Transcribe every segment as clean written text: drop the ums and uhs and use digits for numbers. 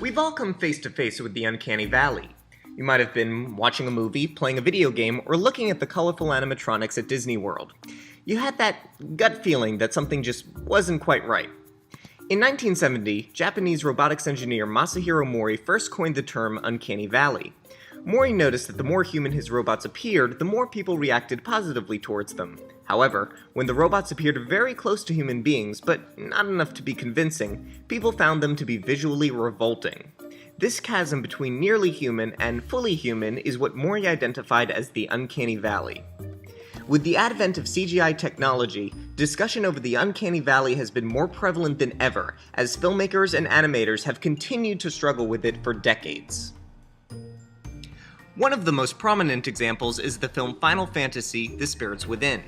We've all come face to face with the Uncanny Valley. You might have been watching a movie, playing a video game, or looking at the colorful animatronics at Disney World. You had that gut feeling that something just wasn't quite right. In 1970, Japanese robotics engineer Masahiro Mori first coined the term Uncanny Valley. Mori noticed that the more human his robots appeared, the more people reacted positively towards them. However, when the robots appeared very close to human beings, but not enough to be convincing, people found them to be visually revolting. This chasm between nearly human and fully human is what Mori identified as the Uncanny Valley. With the advent of CGI technology, discussion over the Uncanny Valley has been more prevalent than ever, as filmmakers and animators have continued to struggle with it for decades. One of the most prominent examples is the film Final Fantasy: The Spirits Within.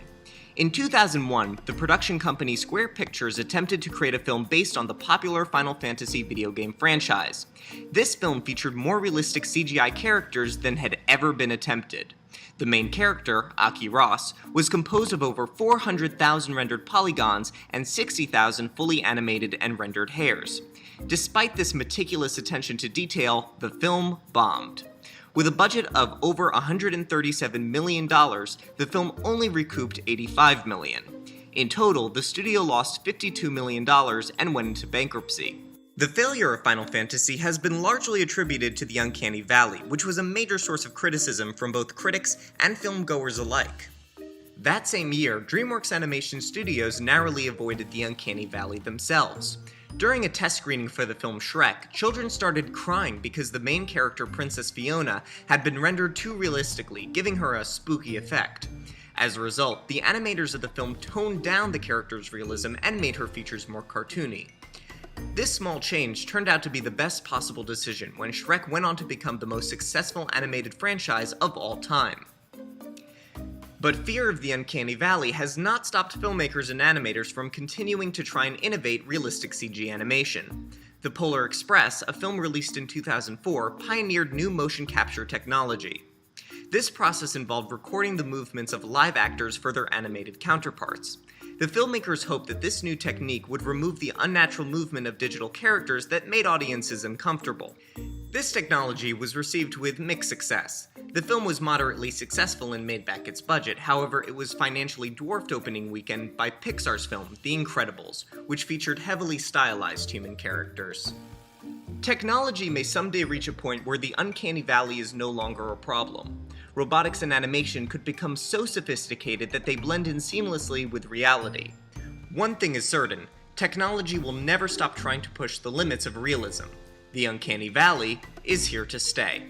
In 2001, the production company Square Pictures attempted to create a film based on the popular Final Fantasy video game franchise. This film featured more realistic CGI characters than had ever been attempted. The main character, Aki Ross, was composed of over 400,000 rendered polygons and 60,000 fully animated and rendered hairs. Despite this meticulous attention to detail, the film bombed. With a budget of over $137 million, the film only recouped $85 million. In total, the studio lost $52 million and went into bankruptcy. The failure of Final Fantasy has been largely attributed to the Uncanny Valley, which was a major source of criticism from both critics and filmgoers alike. That same year, DreamWorks Animation Studios narrowly avoided the Uncanny Valley themselves. During a test screening for the film Shrek, children started crying because the main character, Princess Fiona, had been rendered too realistically, giving her a spooky effect. As a result, the animators of the film toned down the character's realism and made her features more cartoony. This small change turned out to be the best possible decision when Shrek went on to become the most successful animated franchise of all time. But fear of the Uncanny Valley has not stopped filmmakers and animators from continuing to try and innovate realistic CG animation. The Polar Express, a film released in 2004, pioneered new motion capture technology. This process involved recording the movements of live actors for their animated counterparts. The filmmakers hoped that this new technique would remove the unnatural movement of digital characters that made audiences uncomfortable. This technology was received with mixed success. The film was moderately successful and made back its budget, however, it was financially dwarfed opening weekend by Pixar's film, The Incredibles, which featured heavily stylized human characters. Technology may someday reach a point where the Uncanny Valley is no longer a problem. Robotics and animation could become so sophisticated that they blend in seamlessly with reality. One thing is certain, technology will never stop trying to push the limits of realism. The Uncanny Valley is here to stay.